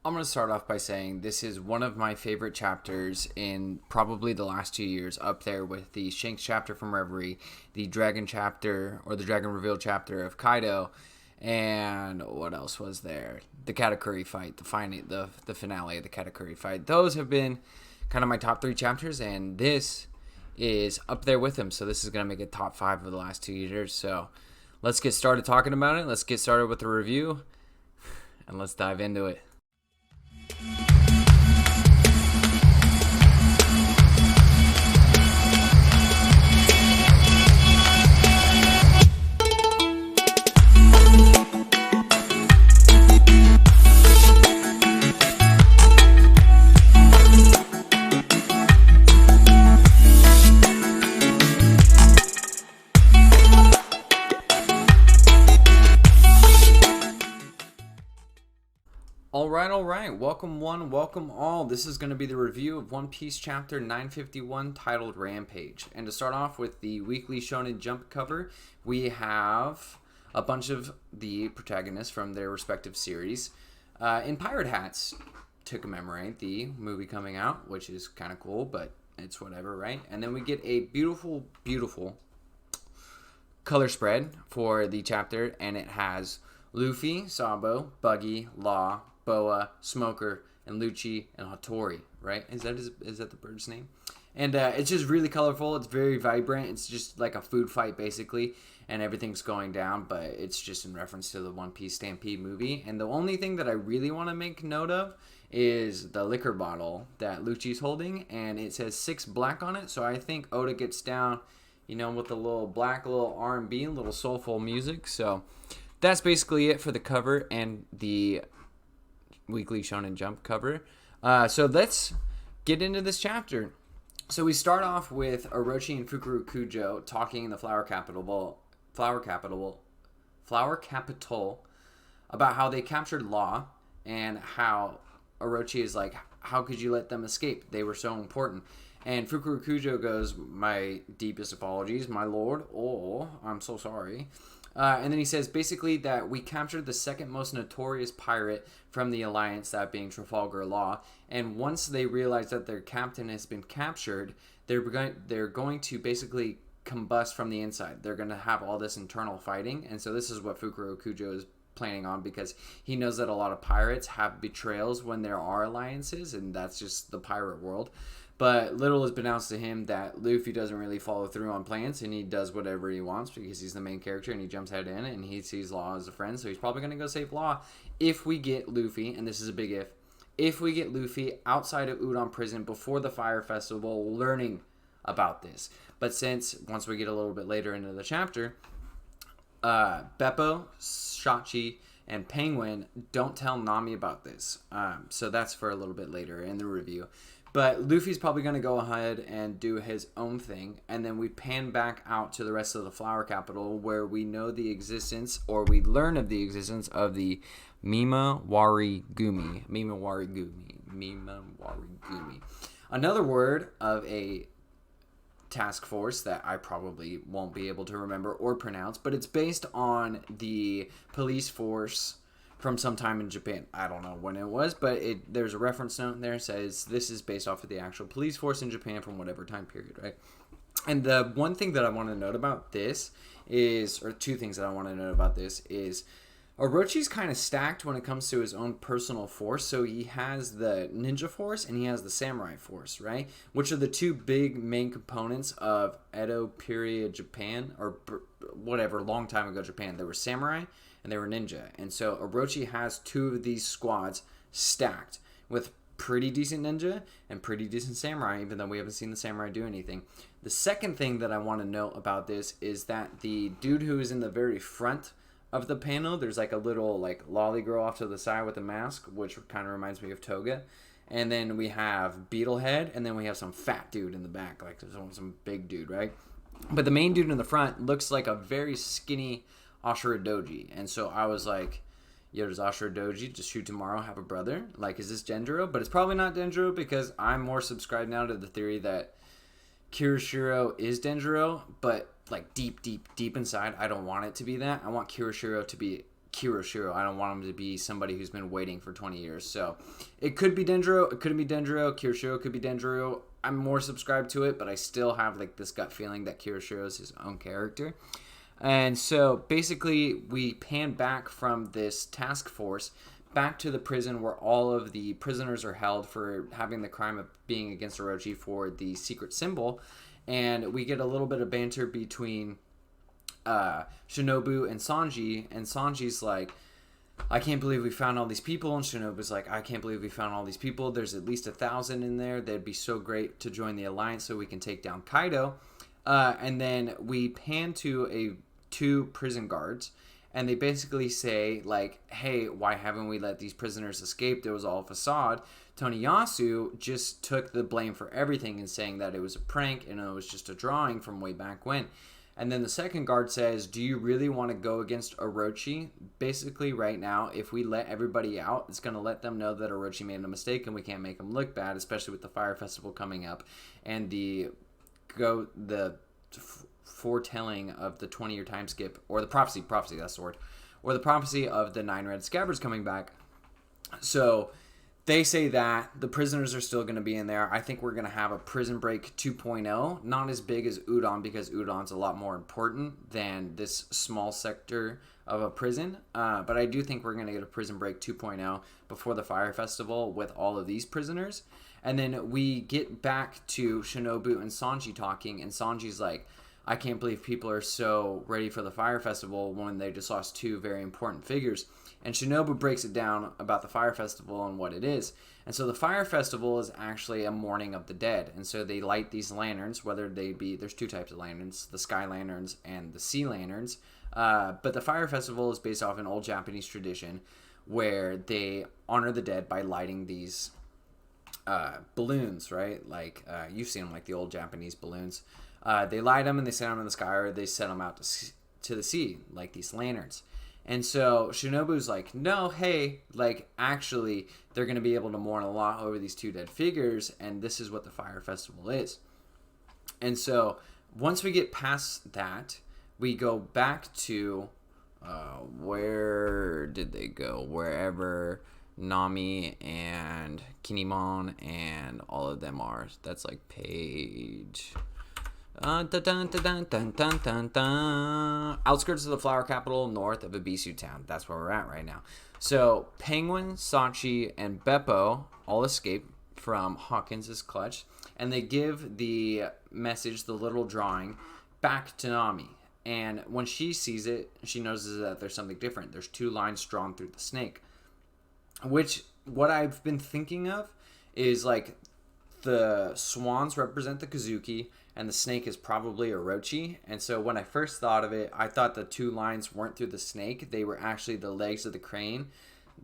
I'm going to start off by saying this is one of my favorite chapters in probably the last 2 years, up there with the Shanks chapter from Reverie, the Dragon chapter, or the Dragon Reveal chapter of Kaido, and what else was there? The Katakuri fight, the finale of the Katakuri fight. Those have been kind of my top three chapters, and this is up there with them. So this is going to make it top five of the last 2 years. So let's get started talking about it. Let's get started with the review, and let's dive into it. All right. Welcome one, welcome all. This is going to be the review of One Piece chapter 951 titled Rampage. And to start off with the weekly Shonen Jump cover, we have a bunch of the protagonists from their respective series in pirate hats to commemorate the movie coming out, which is kind of cool, but it's whatever, right? And then we get a beautiful, beautiful color spread for the chapter, and it has Luffy, Sabo, Buggy, Law, Boa, Smoker, and Lucci, and Hattori, right? Is that the bird's name? And it's just really colorful. It's very vibrant. It's just like a food fight, basically, and everything's going down, but it's just in reference to the One Piece Stampede movie. And the only thing that I really want to make note of is the liquor bottle that Lucci's holding, and it says 6 black on it, so I think Oda gets down, with the little black, little R&B, little soulful music. So that's basically it for the cover and the weekly Shonen Jump cover. So let's get into this chapter. So we start off with Orochi and Fukuro Kujo talking in the Flower Capital about how they captured Law and how Orochi is like, how could you let them escape? They were so important. And Fukuro Kujo goes, my deepest apologies, my lord. Oh, I'm so sorry. And then he says basically that we captured the second most notorious pirate from the Alliance, that being Trafalgar Law. And once they realize that their captain has been captured, they're going to basically combust from the inside. They're going to have all this internal fighting. And so this is what Fukuro Kujo is planning on, because he knows that a lot of pirates have betrayals when there are alliances, and that's just the pirate world. But little has been announced to him that Luffy doesn't really follow through on plans, and he does whatever he wants because he's the main character, and he jumps head in, and he sees Law as a friend, so he's probably going to go save Law if we get Luffy, and this is a big if we get Luffy outside of Udon Prison before the Fire Festival learning about this. But since, once we get a little bit later into the chapter, Beppo, Shachi, and Penguin don't tell Nami about this. So that's for a little bit later in the review. But Luffy's probably going to go ahead and do his own thing. And then we pan back out to the rest of the Flower Capital, where we know the existence, or we learn of the existence, of the Mima Warigumi. Another word of a task force that I probably won't be able to remember or pronounce, but it's based on the police force from some time in Japan. I don't know when it was, but there's a reference note in there that says this is based off of the actual police force in Japan from whatever time period, right? And the one thing that I want to note about this is, or two things that I want to note about this is, Orochi's kind of stacked when it comes to his own personal force. So he has the ninja force and he has the samurai force, right? Which are the two big main components of Edo period Japan, or whatever, long time ago Japan. There were samurai and they were ninja. And so Orochi has two of these squads stacked with pretty decent ninja and pretty decent samurai, even though we haven't seen the samurai do anything. The second thing that I want to note about this is that the dude who is in the very front of the panel, there's like a little like lolly girl off to the side with a mask, which kind of reminds me of Toga. And then we have Beetlehead, and then we have some fat dude in the back, like some big dude, right? But the main dude in the front looks like a very skinny Ashura Doji. And so I was like, yo, does Ashura Doji just shoot tomorrow have a brother? Like, is this Denjiro? But it's probably not Denjiro, because I'm more subscribed now to the theory that Kirishiro is Denjiro, but like deep inside, I don't want it to be that. I want Kirishiro to be Kiroshiro. I don't want him to be somebody who's been waiting for 20 years. So it could be Denjiro. It couldn't be Denjiro. Kiroshiro could be Denjiro. I'm more subscribed to it, but I still have like this gut feeling that Kiroshiro is his own character. And so basically we pan back from this task force back to the prison where all of the prisoners are held for having the crime of being against Orochi for the secret symbol. And we get a little bit of banter between Shinobu and Sanji. And Sanji's like, I can't believe we found all these people. And Shinobu's like, I can't believe we found all these people. There's at least 1,000 in there. They'd be so great to join the alliance so we can take down Kaido. And then we pan to two prison guards. And they basically say, like, hey, why haven't we let these prisoners escape? It was all a facade. Toniyasu just took the blame for everything and saying that it was a prank and it was just a drawing from way back when. And then the second guard says, do you really want to go against Orochi? Basically, right now, if we let everybody out, it's going to let them know that Orochi made a mistake and we can't make him look bad, especially with the Fire Festival coming up and the foretelling of the 20-year time skip, or the prophecy, that's the word, or the prophecy of the 9 red scabbards coming back. So they say that the prisoners are still going to be in there. I think we're going to have a Prison Break 2.0, not as big as Udon because Udon's a lot more important than this small sector of a prison. But I do think we're going to get a Prison Break 2.0 before the Fire Festival with all of these prisoners. And then we get back to Shinobu and Sanji talking, and Sanji's like, I can't believe people are so ready for the Fire Festival when they just lost 2 very important figures. And Shinobu breaks it down about the Fire Festival and what it is. And so the Fire Festival is actually a mourning of the dead. And so they light these lanterns, whether they be, there's 2 types of lanterns, the sky lanterns and the sea lanterns. But the Fire Festival is based off an old Japanese tradition where they honor the dead by lighting these balloons, right? Like, you've seen them, like the old Japanese balloons. They light them and they set them in the sky, or they set them out to the sea, like these lanterns. And so Shinobu's like, no, hey, like, actually, they're going to be able to mourn a lot over these 2 dead figures, and this is what the Fire Festival is. And so once we get past that, we go back to, where did they go? Wherever Nami and Kinemon and all of them are. That's like page... Outskirts of the flower capital, north of Ebisu town. That's where we're at right now. So Penguin, Sachi, and Beppo all escape from Hawkins' clutch, and they give the message, the little drawing, back to Nami. And when she sees it, she notices that there's something different. There's 2 lines drawn through the snake. Which, what I've been thinking of is like the swans represent the Kozuki, and the snake is probably Orochi. And so when I first thought of it, I thought the 2 lines weren't through the snake. They were actually the legs of the crane,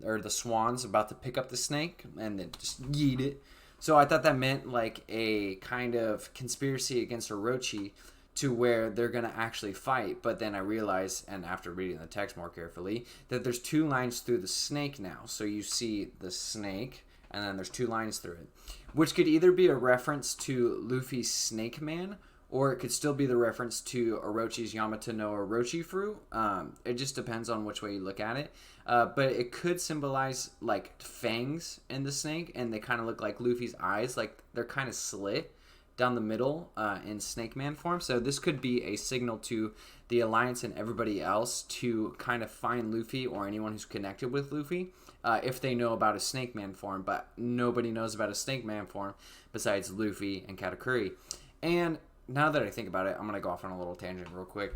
or the swans about to pick up the snake and then just yeet it. So I thought that meant like a kind of conspiracy against Orochi to where they're going to actually fight. But then I realized, and after reading the text more carefully, that there's 2 lines through the snake now. So you see the snake, and then there's 2 lines through it, which could either be a reference to Luffy's Snake Man, or it could still be the reference to Orochi's Yamato no Orochi fruit. It just depends on which way you look at it. But it could symbolize like fangs in the snake, and they kind of look like Luffy's eyes, like they're kind of slit down the middle in Snake Man form. So this could be a signal to the Alliance and everybody else to kind of find Luffy or anyone who's connected with Luffy. If they know about a Snake Man form, but nobody knows about a Snake Man form besides Luffy and Katakuri. And now that I think about it, I'm going to go off on a little tangent real quick.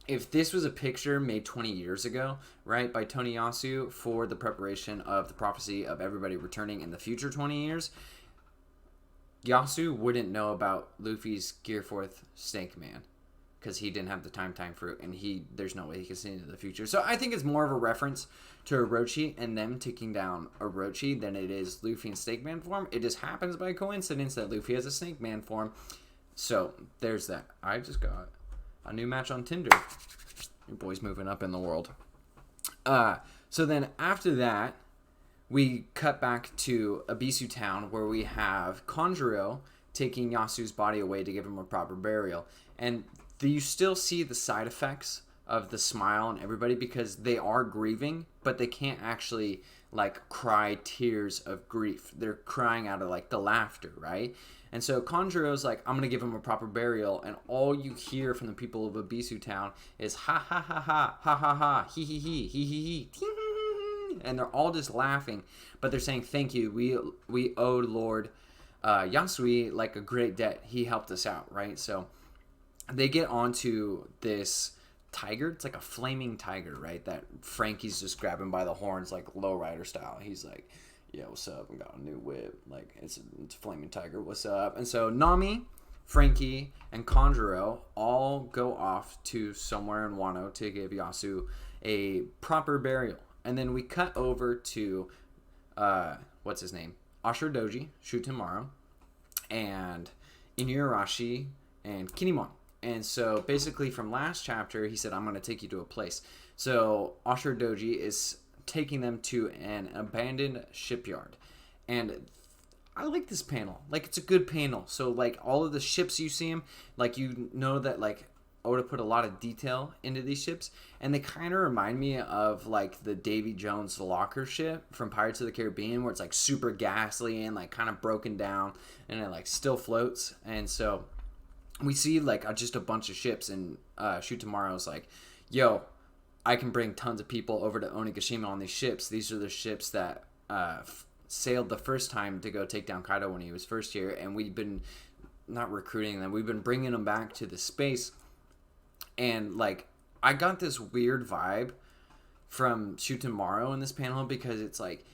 If this was a picture made 20 years ago, right, by Toniyasu for the preparation of the prophecy of everybody returning in the future 20 years, Yasu wouldn't know about Luffy's Gear 4th Snake Man, because he didn't have the time fruit, and there's no way he can see into the future. So I think it's more of a reference to Orochi and them taking down Orochi than it is Luffy in Snake Man form. It just happens by coincidence that Luffy has a Snake Man form. So there's that. I just got a new match on Tinder. Your boy's moving up in the world. So then after that, we cut back to Ebisu town, where we have Kanjuro taking Yasu's body away to give him a proper burial. And you still see the side effects of the smile and everybody because they are grieving, but they can't actually like cry tears of grief. They're crying out of like the laughter, right? And so Kanjuro's like, I'm gonna give him a proper burial, and all you hear from the people of Ebisu Town is ha ha ha ha ha ha ha he he he he he he, and they're all just laughing, but they're saying thank you. We owed Lord Yasui like a great debt. He helped us out, right? So they get onto this tiger. It's like a flaming tiger, right? That Frankie's just grabbing by the horns like lowrider style. He's like, yeah, what's up? I got a new whip. Like, it's a flaming tiger. What's up? And so Nami, Frankie, and Kanjuro all go off to somewhere in Wano to give Yasu a proper burial. And then we cut over to, what's his name? Ashura Doji, Shutamaru, and Inuyarashi, and Kinemon. And so basically from last chapter, he said, I'm going to take you to a place. So Ashura Doji is taking them to an abandoned shipyard. And I like this panel. Like, it's a good panel. So, like, all of the ships you see them, like, you know that, like, Oda put a lot of detail into these ships. And they kind of remind me of, like, the Davy Jones locker ship from Pirates of the Caribbean, where it's, like, super ghastly and, like, kind of broken down. And it, like, still floats. And so we see, like, just a bunch of ships. And Shutamaru's like, yo, I can bring tons of people over to Onigashima on these ships. These are the ships that sailed the first time to go take down Kaido when he was first here, and we've been not recruiting them. We've been bringing them back to the space, and like I got this weird vibe from Shutamaru in this panel because it's like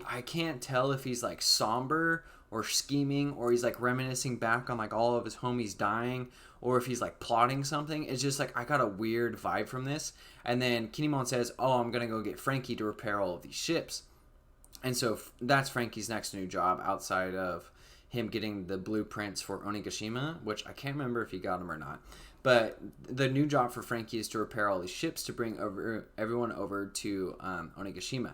I can't tell if he's like somber or scheming or he's like reminiscing back on like all of his homies dying or if he's like plotting something. It's just like I got a weird vibe from this. And then Kinemon says, oh, I'm going to go get Frankie to repair all of these ships. And so that's Frankie's next new job outside of him getting the blueprints for Onigashima, which I can't remember if he got them or not. But the new job for Frankie is to repair all these ships to bring everyone over to Onigashima.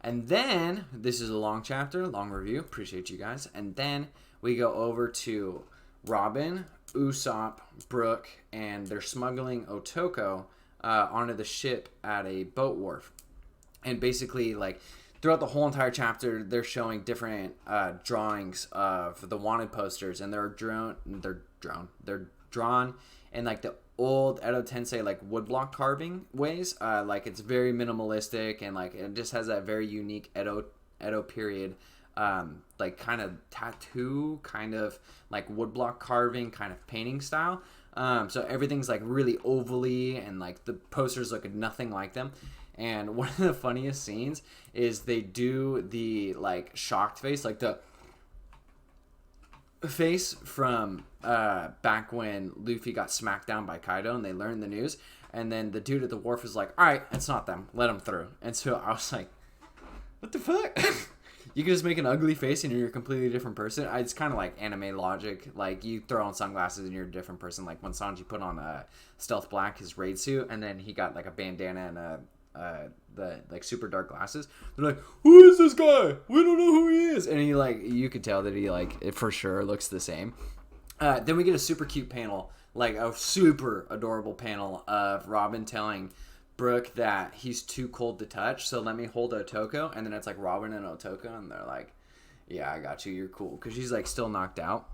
And then, this is a long chapter, long review, appreciate you guys. And then we go over to Robin, Usopp, Brook, and they're smuggling Otoko onto the ship at a boat wharf. And basically, like, throughout the whole entire chapter, they're showing different drawings of the wanted posters, and they're drawn in like the old Edo Tensei like woodblock carving ways. Like it's very minimalistic, and like it just has that very unique Edo period like kind of tattoo, kind of like woodblock carving, kind of painting style. So everything's like really ovally, and like the posters look nothing like them. And one of the funniest scenes is they do the like shocked face, like the face from back when Luffy got smacked down by Kaido and they learned the news. And then the dude at the wharf is like, all right, it's not them. Let them through. And so I was like, what the fuck? You can just make an ugly face and you're a completely different person. It's kind of like anime logic. Like, you throw on sunglasses and you're a different person. Like when Sanji put on Stealth Black, his raid suit, and then he got like a bandana and the like super dark glasses. They're like, who is this guy? We don't know who he is. And he like, you could tell that he like for sure looks the same. Then we get a super cute panel, like a super adorable panel of Robin telling Brook that he's too cold to touch, so let me hold Otoko. And then it's like Robin and Otoko, and they're like, yeah, I got you, you're cool, because she's like still knocked out.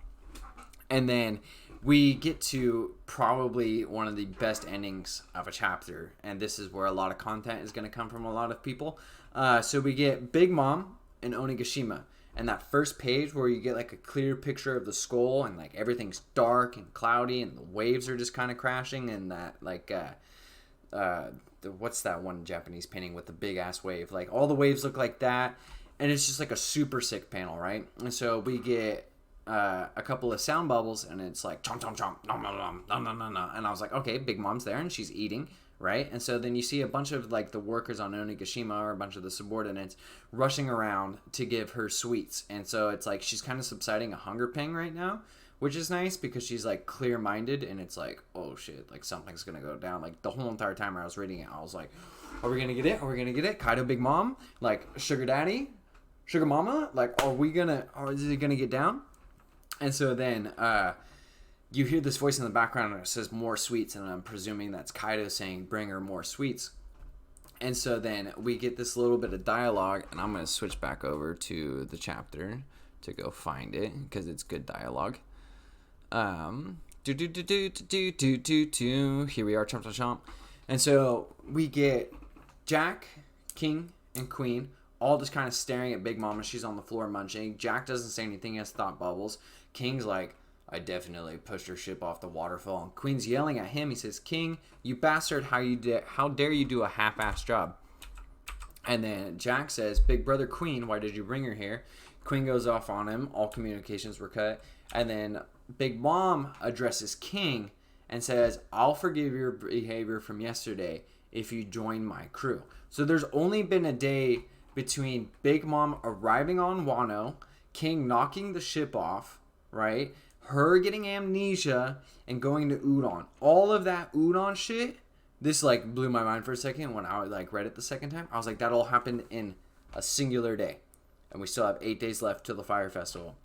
And then we get to probably one of the best endings of a chapter, and this is where a lot of content is going to come from a lot of people. So we get Big Mom and Onigashima, and that first page where you get like a clear picture of the skull, and like everything's dark and cloudy, and the waves are just kind of crashing, and that like what's that one Japanese painting with the big ass wave? Like all the waves look like that, and it's just like a super sick panel, right? And so we get a couple of sound bubbles, and it's like chomp chomp chomp, nom nom nom nom nom nom nom. And I was like, okay, Big Mom's there, and she's eating, right? And so then you see a bunch of like the workers on Onigashima, or a bunch of the subordinates, rushing around to give her sweets. And so it's like she's kind of subsiding a hunger pang right now, which is nice because she's like clear-minded, and it's like, oh shit, like something's gonna go down. Like the whole entire time I was reading it, I was like, are we gonna get it? Are we gonna get it? Kaido, Big Mom, like Sugar Daddy, Sugar Mama, like is it gonna get down? And so then you hear this voice in the background and it says more sweets, and I'm presuming that's Kaido saying bring her more sweets. And so then we get this little bit of dialogue, and I'm going to switch back over to the chapter to go find it because it's good dialogue. Here we are, chomp chomp chomp. And so we get Jack, King, and Queen all just kind of staring at Big Mom as she's on the floor munching. Jack doesn't say anything, he has thought bubbles. King's like, I definitely pushed her ship off the waterfall. And Queen's yelling at him. He says, King, you bastard, how dare you do a half-assed job? And then Jack says, Big brother Queen, why did you bring her here? Queen goes off on him. All communications were cut. And then Big Mom addresses King and says, I'll forgive your behavior from yesterday if you join my crew. So there's only been a day between Big Mom arriving on Wano, King knocking the ship off, right? Her getting amnesia and going to Udon. All of that Udon shit, this like blew my mind for a second when I like read it the second time. I was like, that all happened in a singular day. And we still have 8 days left till the Fire Festival.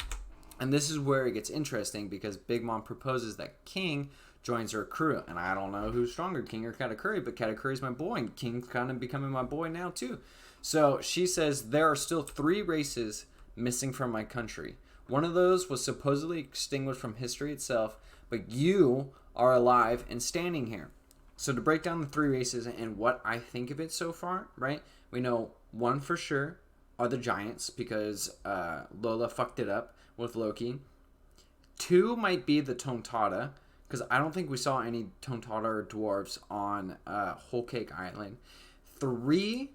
And this is where it gets interesting because Big Mom proposes that King joins her crew. And I don't know who's stronger, King or Katakuri, but Katakuri's my boy, and King's kind of becoming my boy now too. So she says, there are still 3 races missing from my country. One of those was supposedly extinguished from history itself, but you are alive and standing here. So to break down the 3 races and what I think of it so far, right? We know 1 for sure are the giants because Lola fucked it up with Loki. 2 might be the Tontada because I don't think we saw any Tontada or dwarves on Whole Cake Island. 3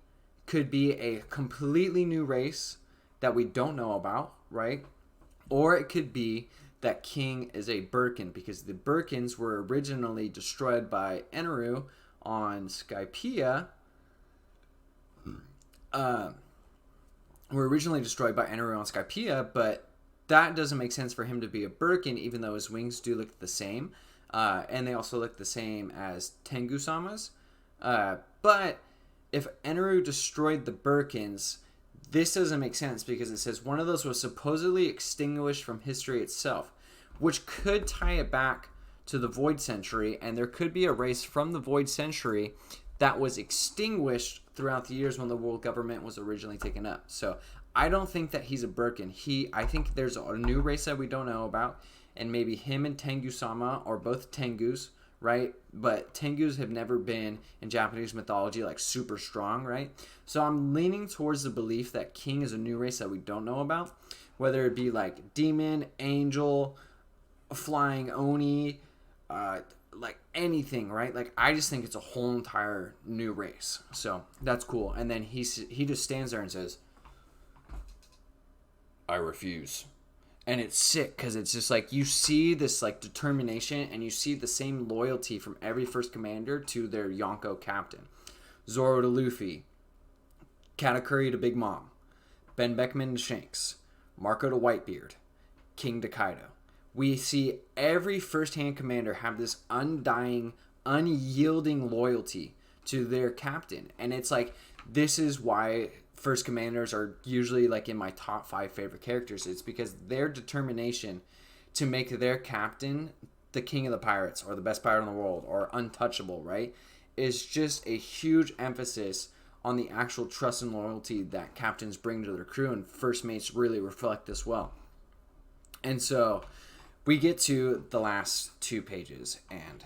could be a completely new race that we don't know about, right? Or it could be that King is a Birkin because the Birkins were originally destroyed by Eneru on Skypiea. But that doesn't make sense for him to be a Birkin, even though his wings do look the same. And they also look the same as Tengu-sama's. But if Eneru destroyed the Birkins, this doesn't make sense because it says one of those was supposedly extinguished from history itself, which could tie it back to the Void Century, and there could be a race from the Void Century that was extinguished throughout the years when the world government was originally taken up. So I don't think that he's a Birkin. I think there's a new race that we don't know about, and maybe him and Tengu-sama are both Tengus, right? But Tengus have never been in Japanese mythology like super strong, right? So I'm leaning towards the belief that King is a new race that we don't know about, whether it be like demon, angel, flying oni, like anything, right? Like I just think it's a whole entire new race. So that's cool. And then he just stands there and says, I refuse. And it's sick because it's just like you see this like determination and you see the same loyalty from every first commander to their Yonko captain. Zoro to Luffy, Katakuri to Big Mom, Ben Beckman to Shanks, Marco to Whitebeard, King to Kaido. We see every first-hand commander have this undying, unyielding loyalty to their captain. And it's like, this is why first commanders are usually like in my top 5 favorite characters. It's because their determination to make their captain the king of the pirates or the best pirate in the world or untouchable, right, is just a huge emphasis on the actual trust and loyalty that captains bring to their crew, and first mates really reflect this well. And so we get to the last 2 pages, and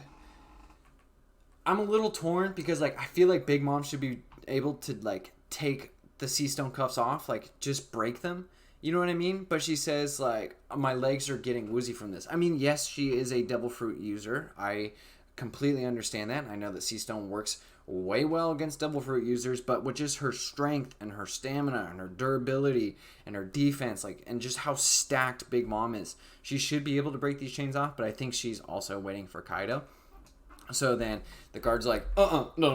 I'm a little torn because like I feel like Big Mom should be able to like take the sea stone cuffs off, like just break them, you know what I mean? But she says like, my legs are getting woozy from this. I mean, yes, she is a devil fruit user. I completely understand that. I know that sea stone works way well against devil fruit users, but with just her strength and her stamina and her durability and her defense, like, and just how stacked Big Mom is, she should be able to break these chains off. But I think she's also waiting for Kaido. So then the guard's like, no, I'm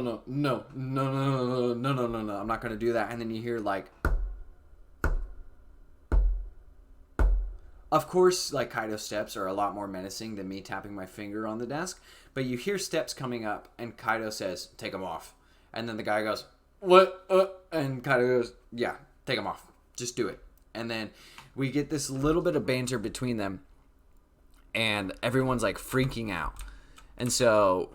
not going to do that. And then you hear like, of course, like Kaido's steps are a lot more menacing than me tapping my finger on the desk. But you hear steps coming up and Kaido says, take them off. And then the guy goes, what? And Kaido goes, yeah, take them off. Just do it. And then we get this little bit of banter between them. and everyone's like freaking out. And so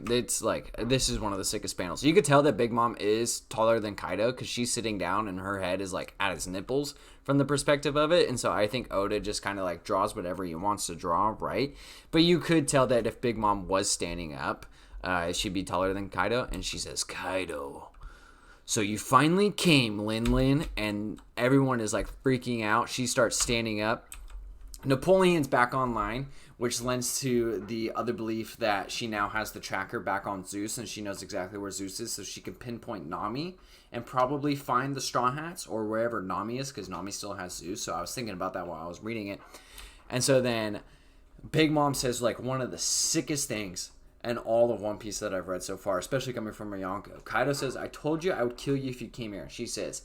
it's like, this is one of the sickest panels. You could tell that Big Mom is taller than Kaido because she's sitting down and her head is like at his nipples from the perspective of it. And so I think Oda just kind of like draws whatever he wants to draw, right? But you could tell that if Big Mom was standing up, she'd be taller than Kaido. And she says, Kaido, so you finally came, Lin Lin. And everyone is like freaking out. She starts standing up. Napoleon's back online, which lends to the other belief that she now has the tracker back on Zeus and she knows exactly where Zeus is, so she can pinpoint Nami and probably find the Straw Hats or wherever Nami is, because Nami still has Zeus. So I was thinking about that while I was reading it. And so then Big Mom says like one of the sickest things in all of One Piece that I've read so far, especially coming from Yonko. Kaido says, I told you I would kill you if you came here. She says,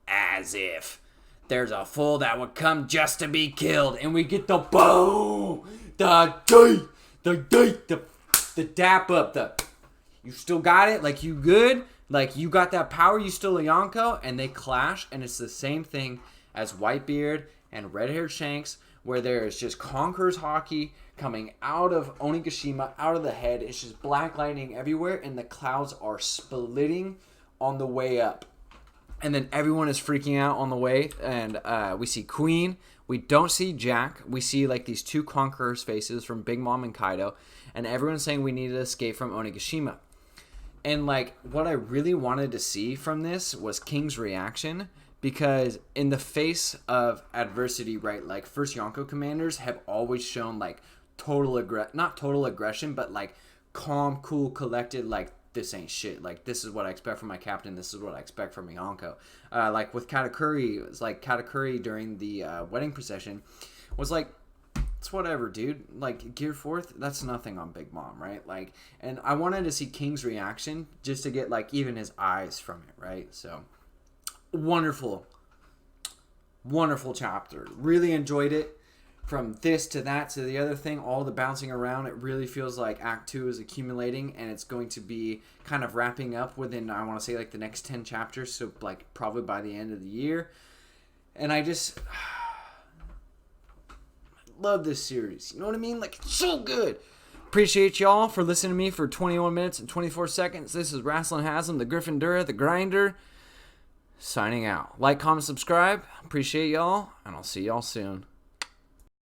as if there's a fool that would come just to be killed. And we get the boom, the dap up, the you still got it, like you good, like you got that power, you still a Yonko. And they clash, and it's the same thing as Whitebeard and Red-Haired Shanks, where there is just Conqueror's Haki coming out of Onigashima, out of the head. It's just black lightning everywhere, and the clouds are splitting on the way up. And then everyone is freaking out on the way, and we see Queen. We don't see Jack. We see like these two Conqueror's faces from Big Mom and Kaido, and everyone's saying we need to escape from Onigashima. And like what I really wanted to see from this was King's reaction, because in the face of adversity, right, like First Yonko commanders have always shown like not total aggression, but like calm, cool, collected, like this ain't shit. Like, this is what I expect from my captain. This is what I expect from Yonko. Like with Katakuri, it was like Katakuri during the wedding procession was like, it's whatever, dude. Like, Gear 4th, that's nothing on Big Mom, right? Like, and I wanted to see King's reaction just to get like even his eyes from it, right? So, wonderful chapter. Really enjoyed it. From this to that to the other thing, all the bouncing around, it really feels like Act 2 is accumulating, and it's going to be kind of wrapping up within, I want to say, like the next 10 chapters, so like probably by the end of the year. And I just love this series. You know what I mean? Like, it's so good. Appreciate y'all for listening to me for 21 minutes and 24 seconds. This is Rasslin' Haslam, the Gryffindor, the Grinder, signing out. Like, comment, subscribe. Appreciate y'all, and I'll see y'all soon.